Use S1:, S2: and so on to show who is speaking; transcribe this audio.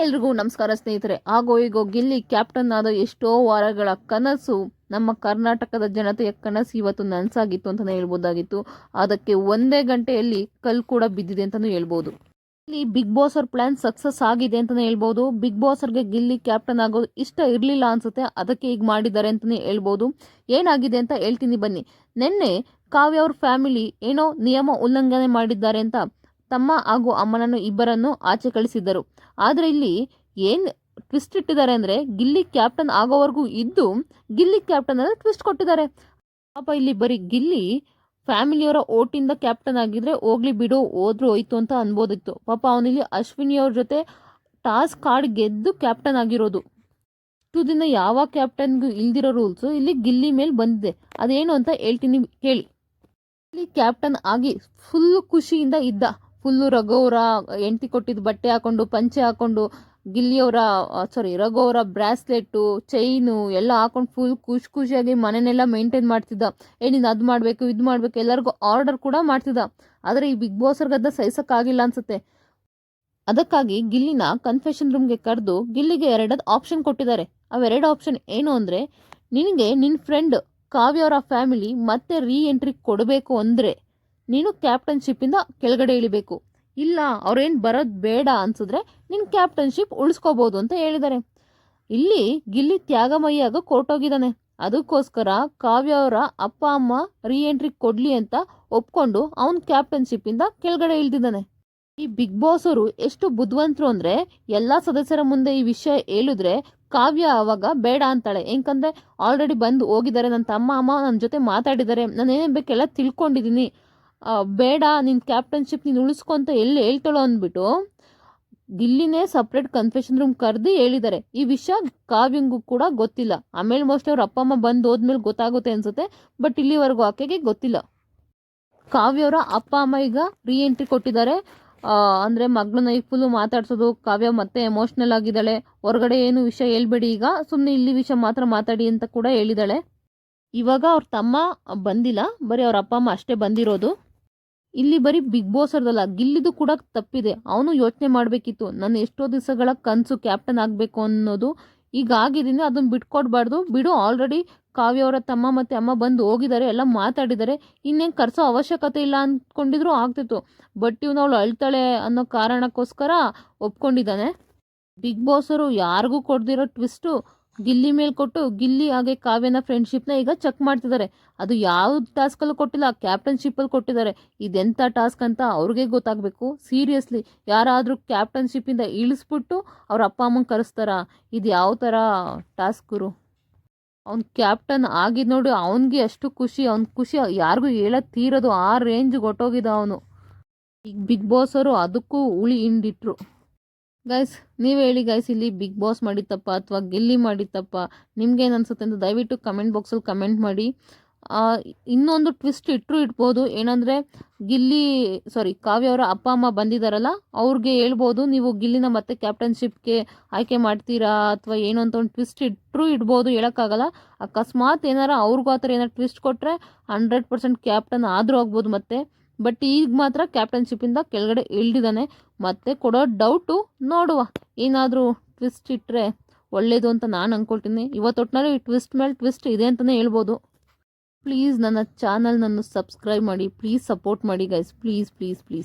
S1: ಎಲ್ರಿಗೂ ನಮಸ್ಕಾರ ಸ್ನೇಹಿತರೆ. ಆಗೋ ಈಗೋ ಗಿಲ್ಲಿ ಕ್ಯಾಪ್ಟನ್ ಆದ ಎಷ್ಟೋ ವಾರಗಳ ಕನಸು, ನಮ್ಮ ಕರ್ನಾಟಕದ ಜನತೆಯ ಕನಸು ಇವತ್ತು ನನಸಾಗಿತ್ತು ಅಂತಲೇ ಹೇಳ್ಬೋದಾಗಿತ್ತು. ಅದಕ್ಕೆ ಒಂದೇ ಗಂಟೆಯಲ್ಲಿ ಕಲ್ ಕೂಡ ಬಿದ್ದಿದೆ ಅಂತಲೂ ಹೇಳ್ಬೋದು. ಇಲ್ಲಿ ಬಿಗ್ ಬಾಸ್ ಅವ್ರ ಪ್ಲಾನ್ ಸಕ್ಸಸ್ ಆಗಿದೆ ಅಂತಲೇ ಹೇಳ್ಬೋದು. ಬಿಗ್ ಬಾಸ್ ಅವ್ರಿಗೆ ಗಿಲ್ಲಿ ಕ್ಯಾಪ್ಟನ್ ಆಗೋದು ಇಷ್ಟ ಇರಲಿಲ್ಲ ಅನ್ಸುತ್ತೆ, ಅದಕ್ಕೆ ಈಗ ಮಾಡಿದ್ದಾರೆ ಅಂತಲೇ ಹೇಳ್ಬೋದು. ಏನಾಗಿದೆ ಅಂತ ಹೇಳ್ತೀನಿ ಬನ್ನಿ. ನಿನ್ನೆ ಕಾವ್ಯ ಅವ್ರ ಫ್ಯಾಮಿಲಿ ಏನೋ ನಿಯಮ ಉಲ್ಲಂಘನೆ ಮಾಡಿದ್ದಾರೆ ಅಂತ ತಮ್ಮ ಹಾಗೂ ಅಮ್ಮನನ್ನು ಇಬ್ಬರನ್ನು ಆಚೆ ಕಳಿಸಿದ್ದರು. ಆದರೆ ಇಲ್ಲಿ ಏನು ಟ್ವಿಸ್ಟ್ ಇಟ್ಟಿದ್ದಾರೆ ಅಂದರೆ, ಗಿಲ್ಲಿ ಕ್ಯಾಪ್ಟನ್ ಆಗೋವರೆಗೂ ಇದ್ದು ಗಿಲ್ಲಿ ಕ್ಯಾಪ್ಟನ್ ಅಂದರೆ ಟ್ವಿಸ್ಟ್ ಕೊಟ್ಟಿದ್ದಾರೆ. ಪಾಪ ಇಲ್ಲಿ ಬರೀ ಗಿಲ್ಲಿ ಫ್ಯಾಮಿಲಿಯವರ ಓಟಿಂದ ಕ್ಯಾಪ್ಟನ್ ಆಗಿದ್ರೆ ಹೋಗ್ಲಿ ಬಿಡು, ಹೋದ್ರು ಹೋಯ್ತು ಅಂತ ಅನ್ಬೋದಿತ್ತು. ಪಾಪ ಅವನಿಲ್ಲಿ ಅಶ್ವಿನಿಯವ್ರ ಜೊತೆ ಟಾಸ್ಕ್ ಆಡಿ ಗೆದ್ದು ಕ್ಯಾಪ್ಟನ್ ಆಗಿರೋದು. ಇಷ್ಟು ದಿನ ಯಾವ ಕ್ಯಾಪ್ಟನ್ಗೂ ಇಲ್ದಿರೋ ರೂಲ್ಸು ಇಲ್ಲಿ ಗಿಲ್ಲಿ ಮೇಲೆ ಬಂದಿದೆ. ಅದೇನು ಅಂತ ಹೇಳ್ತೀನಿ ಕೇಳಿ. ಇಲ್ಲಿ ಕ್ಯಾಪ್ಟನ್ ಆಗಿ ಫುಲ್ ಖುಷಿಯಿಂದ ಇದ್ದ. ಫುಲ್ಲು ರಘುವರ ಹೆಂಡತಿ ಕೊಟ್ಟಿದ್ದು ಬಟ್ಟೆ ಹಾಕೊಂಡು, ಪಂಚೆ ಹಾಕೊಂಡು, ರಘುವರ ಬ್ರಾಸ್ಲೆಟ್ಟು, ಚೈನು ಎಲ್ಲ ಹಾಕೊಂಡು ಫುಲ್ ಖುಷಿಯಾಗಿ ಮನೆಯೆಲ್ಲ ಮೇಂಟೈನ್ ಮಾಡ್ತಿದ್ದ. ನೀನು ಅದು ಮಾಡಬೇಕು, ಇದು ಮಾಡಬೇಕು, ಎಲ್ಲರಿಗೂ ಆರ್ಡರ್ ಕೂಡ ಮಾಡ್ತಿದ್ದ. ಆದರೆ ಈ ಬಿಗ್ ಬಾಸ್ರ್ಗದ ಸಹಿಸೋಕ್ಕಾಗಿಲ್ಲ ಅನ್ಸುತ್ತೆ. ಅದಕ್ಕಾಗಿ ಗಿಲ್ಲಿನ ಕನ್ಫೆಷನ್ ರೂಮ್ಗೆ ಕರೆದು ಗಿಲ್ಲಿಗೆ 2 ಆಪ್ಷನ್ ಕೊಟ್ಟಿದ್ದಾರೆ. ಅವೆರಡು ಆಪ್ಷನ್ ಏನು ಅಂದರೆ, ನಿನಗೆ ನಿನ್ನ ಫ್ರೆಂಡ್ ಕಾವ್ಯವರ ಫ್ಯಾಮಿಲಿ ಮತ್ತೆ ರೀ ಎಂಟ್ರಿ ಕೊಡಬೇಕು ಅಂದರೆ ನೀನು ಕ್ಯಾಪ್ಟನ್ಶಿಪ್ಪಿಂದ ಕೆಳಗಡೆ ಇಳಿಬೇಕು. ಇಲ್ಲ ಅವ್ರೇನು ಬರೋದು ಬೇಡ ಅನ್ಸಿದ್ರೆ ನಿನ್ನ ಕ್ಯಾಪ್ಟನ್ಶಿಪ್ ಉಳಿಸ್ಕೋಬೋದು ಅಂತ ಹೇಳಿದ್ದಾರೆ. ಇಲ್ಲಿ ಗಿಲ್ಲಿ ತ್ಯಾಗಮಯ್ಯಾಗ ಕೊಟ್ಟೋಗಿದ್ದಾನೆ. ಅದಕ್ಕೋಸ್ಕರ ಕಾವ್ಯ ಅವರ ಅಪ್ಪ ಅಮ್ಮ ರೀ ಎಂಟ್ರಿ ಕೊಡಲಿ ಅಂತ ಒಪ್ಕೊಂಡು ಅವನ ಕ್ಯಾಪ್ಟನ್ಶಿಪ್ಪಿಂದ ಕೆಳಗಡೆ ಇಳಿದಿದ್ದಾನೆ. ಈ ಬಿಗ್ ಬಾಸ್ ಅವರು ಎಷ್ಟು ಬುದ್ಧಿವಂತರು ಅಂದರೆ, ಎಲ್ಲ ಸದಸ್ಯರ ಮುಂದೆ ಈ ವಿಷಯ ಹೇಳಿದ್ರೆ ಕಾವ್ಯ ಅವಾಗ ಬೇಡ ಅಂತಾಳೆ. ಯಾಕಂದರೆ ಆಲ್ರೆಡಿ ಬಂದು ಹೋಗಿದ್ದಾರೆ, ನನ್ನ ತಮ್ಮ ಅಮ್ಮ ನನ್ನ ಜೊತೆ ಮಾತಾಡಿದ್ದಾರೆ, ನಾನು ಏನೇನು ಬೇಕೆಲ್ಲ ತಿಳ್ಕೊಂಡಿದ್ದೀನಿ, ಬೇಡ ನಿನ್ನ ಕ್ಯಾಪ್ಟನ್ಶಿಪ್ ನೀನು ಉಳಿಸ್ಕೊಂತ ಎಲ್ಲಿ ಹೇಳ್ತಾಳೋ ಅಂದ್ಬಿಟ್ಟು ಗಿಲ್ಲಿನೇ ಸಪ್ರೇಟ್ ಕನ್ಫೆಷನ್ ರೂಮ್ ಕರೆದು ಹೇಳಿದ್ದಾರೆ. ಈ ವಿಷಯ ಕಾವ್ಯಂಗೂ ಕೂಡ ಗೊತ್ತಿಲ್ಲ. ಆಮೇಲೆ ಮೋಸ್ಟ್ಲಿ ಅವ್ರ ಅಪ್ಪ ಅಮ್ಮ ಬಂದು ಹೋದ್ಮೇಲೆ ಗೊತ್ತಾಗುತ್ತೆ ಅನ್ಸುತ್ತೆ. ಬಟ್ ಇಲ್ಲಿವರೆಗೂ ಆಕೆಗೆ ಗೊತ್ತಿಲ್ಲ. ಕಾವ್ಯವರ ಅಪ್ಪ ಅಮ್ಮ ಈಗ ರೀ ಎಂಟ್ರಿ ಕೊಟ್ಟಿದ್ದಾರೆ. ಅಂದರೆ ಮಗಳನ್ನ ಈಗ ಫುಲ್ಲು ಮಾತಾಡ್ಸೋದು. ಕಾವ್ಯ ಮತ್ತೆ ಎಮೋಷ್ನಲ್ ಆಗಿದ್ದಾಳೆ. ಹೊರಗಡೆ ಏನು ವಿಷಯ ಹೇಳ್ಬೇಡಿ, ಈಗ ಸುಮ್ಮನೆ ಇಲ್ಲಿ ವಿಷಯ ಮಾತ್ರ ಮಾತಾಡಿ ಅಂತ ಕೂಡ ಹೇಳಿದ್ದಾಳೆ. ಇವಾಗ ಅವ್ರ ತಮ್ಮ ಬಂದಿಲ್ಲ, ಬರೀ ಅವ್ರ ಅಪ್ಪ ಅಮ್ಮ ಅಷ್ಟೇ ಬಂದಿರೋದು. ಇಲ್ಲಿ ಬರೀ ಬಿಗ್ ಬಾಸ್ ಅವ್ರದಲ್ಲ, ಗಿಲ್ಲಿದು ಕೂಡ ತಪ್ಪಿದೆ. ಅವನು ಯೋಚನೆ ಮಾಡಬೇಕಿತ್ತು, ನಾನು ಎಷ್ಟೋ ದಿವಸಗಳ ಕನಸು ಕ್ಯಾಪ್ಟನ್ ಆಗಬೇಕು ಅನ್ನೋದು ಈಗ ಆಗಿದ್ದೀನಿ, ಅದನ್ನು ಬಿಟ್ಕೊಡ್ಬಾರ್ದು. ಬಿಡು, ಆಲ್ರೆಡಿ ಕಾವ್ಯವರ ತಮ್ಮ ಮತ್ತು ಅಮ್ಮ ಬಂದು ಹೋಗಿದ್ದಾರೆ, ಎಲ್ಲ ಮಾತಾಡಿದ್ದಾರೆ, ಇನ್ನೇನು ಕರೆಸೋ ಅವಶ್ಯಕತೆ ಇಲ್ಲ ಅಂದ್ಕೊಂಡಿದ್ರು ಆಗ್ತಿತ್ತು. ಬಟ್ ಇವನು ಅವಳು ಅಳ್ತಾಳೆ ಅನ್ನೋ ಕಾರಣಕ್ಕೋಸ್ಕರ ಒಪ್ಕೊಂಡಿದ್ದಾನೆ. ಬಿಗ್ ಬಾಸ್ ಅವರು ಯಾರಿಗೂ ಕೊಡ್ದಿರೋ ಟ್ವಿಸ್ಟು ಗಿಲ್ಲಿ ಮೇಲೆ ಕೊಟ್ಟು ಗಿಲ್ಲಿ ಹಾಗೆ ಕಾವ್ಯನ ಫ್ರೆಂಡ್ಶಿಪ್ನ ಈಗ ಚೆಕ್ ಮಾಡ್ತಿದ್ದಾರೆ. ಅದು ಯಾವ ಟಾಸ್ಕಲ್ಲೂ ಕೊಟ್ಟಿಲ್ಲ, ಕ್ಯಾಪ್ಟನ್ಶಿಪ್ಪಲ್ಲಿ ಕೊಟ್ಟಿದ್ದಾರೆ. ಇದೆಂಥ ಟಾಸ್ಕ್ ಅಂತ ಅವ್ರಿಗೆ ಗೊತ್ತಾಗಬೇಕು. ಸೀರಿಯಸ್ಲಿ ಯಾರಾದರೂ ಕ್ಯಾಪ್ಟನ್ಶಿಪ್ಪಿಂದ ಇಳಿಸ್ಬಿಟ್ಟು ಅವ್ರ ಅಪ್ಪ ಅಮ್ಮಂಗೆ ಕರೆಸ್ತಾರ? ಇದು ಯಾವ ಥರ ಟಾಸ್ಕ್ ಗುರು? ಅವ್ನು ಕ್ಯಾಪ್ಟನ್ ಆಗಿದ್ದು ನೋಡಿ, ಅವನಿಗೆ ಅಷ್ಟು ಖುಷಿ, ಅವ್ನ ಖುಷಿ ಯಾರಿಗೂ ಹೇಳೋದು ತೀರೋದು, ಆ ರೇಂಜ್ ಗೊಟ್ಟೋಗಿದ್ದ ಅವನು. ಈಗ ಬಿಗ್ ಬಾಸ್ ಅವರು ಅದಕ್ಕೂ ಉಳಿ ಹಿಂಡಿಟ್ರು. ಗೈಸ್, ನೀವು ಹೇಳಿ ಗೈಸ್, ಇಲ್ಲಿ ಬಿಗ್ ಬಾಸ್ ಮಾಡಿತ್ತಪ್ಪ ಅಥವಾ ಗಿಲ್ಲಿ ಮಾಡಿತ್ತಪ್ಪ? ನಿಮ್ಗೇನು ಅನ್ಸುತ್ತೆ ಅಂತ ದಯವಿಟ್ಟು ಕಮೆಂಟ್ ಬಾಕ್ಸಲ್ಲಿ ಕಮೆಂಟ್ ಮಾಡಿ. ಇನ್ನೊಂದು ಟ್ವಿಸ್ಟ್ ಇಡ್ಬೋದು. ಏನಂದರೆ ಕಾವ್ಯ ಅವರ ಅಪ್ಪ ಅಮ್ಮ ಬಂದಿದ್ದಾರಲ್ಲ, ಅವ್ರಿಗೆ ಹೇಳ್ಬೋದು, ನೀವು ಗಿಲ್ಲಿನ ಮತ್ತೆ ಕ್ಯಾಪ್ಟನ್ಶಿಪ್ಗೆ ಆಯ್ಕೆ ಮಾಡ್ತೀರಾ ಅಥವಾ ಏನು ಅಂತ ಒಂದು ಟ್ವಿಸ್ಟ್ ಇಡ್ಬೋದು. ಹೇಳೋಕ್ಕಾಗಲ್ಲ. ಅಕಸ್ಮಾತ್ ಏನಾರ ಅವ್ರಿಗೂ ಆ ಥರ ಏನಾರು ಟ್ವಿಸ್ಟ್ ಕೊಟ್ಟರೆ 100% ಕ್ಯಾಪ್ಟನ್ ಆದರೂ ಆಗ್ಬೋದು ಮತ್ತೆ. ಬಟ್ ಈಗ ಮಾತ್ರ ಕ್ಯಾಪ್ಟನ್ಶಿಪ್ಪಿಂದ ಕೆಳಗಡೆ ಇಳಿದಿದ್ದಾನೆ. ಮತ್ತೆ ಕೊಡೋ ಡೌಟು, ನೋಡುವ. ಏನಾದರೂ ಟ್ವಿಸ್ಟ್ ಇಟ್ಟರೆ ಒಳ್ಳೆಯದು ಅಂತ ನಾನು ಅಂದ್ಕೊಳ್ತೀನಿ. ಇವತ್ತೊಟ್ಟಿನಲ್ಲಿ ಟ್ವಿಸ್ಟ್ ಮೇಲೆ ಟ್ವಿಸ್ಟ್ ಇದೆ ಅಂತಲೇ ಹೇಳ್ಬೋದು. ಪ್ಲೀಸ್ ನನ್ನ ಚಾನಲ್ನನ್ನು ಸಬ್ಸ್ಕ್ರೈಬ್ ಮಾಡಿ, ಪ್ಲೀಸ್ ಸಪೋರ್ಟ್ ಮಾಡಿ ಗೈಸ್, ಪ್ಲೀಸ್ ಪ್ಲೀಸ್ ಪ್ಲೀಸ್.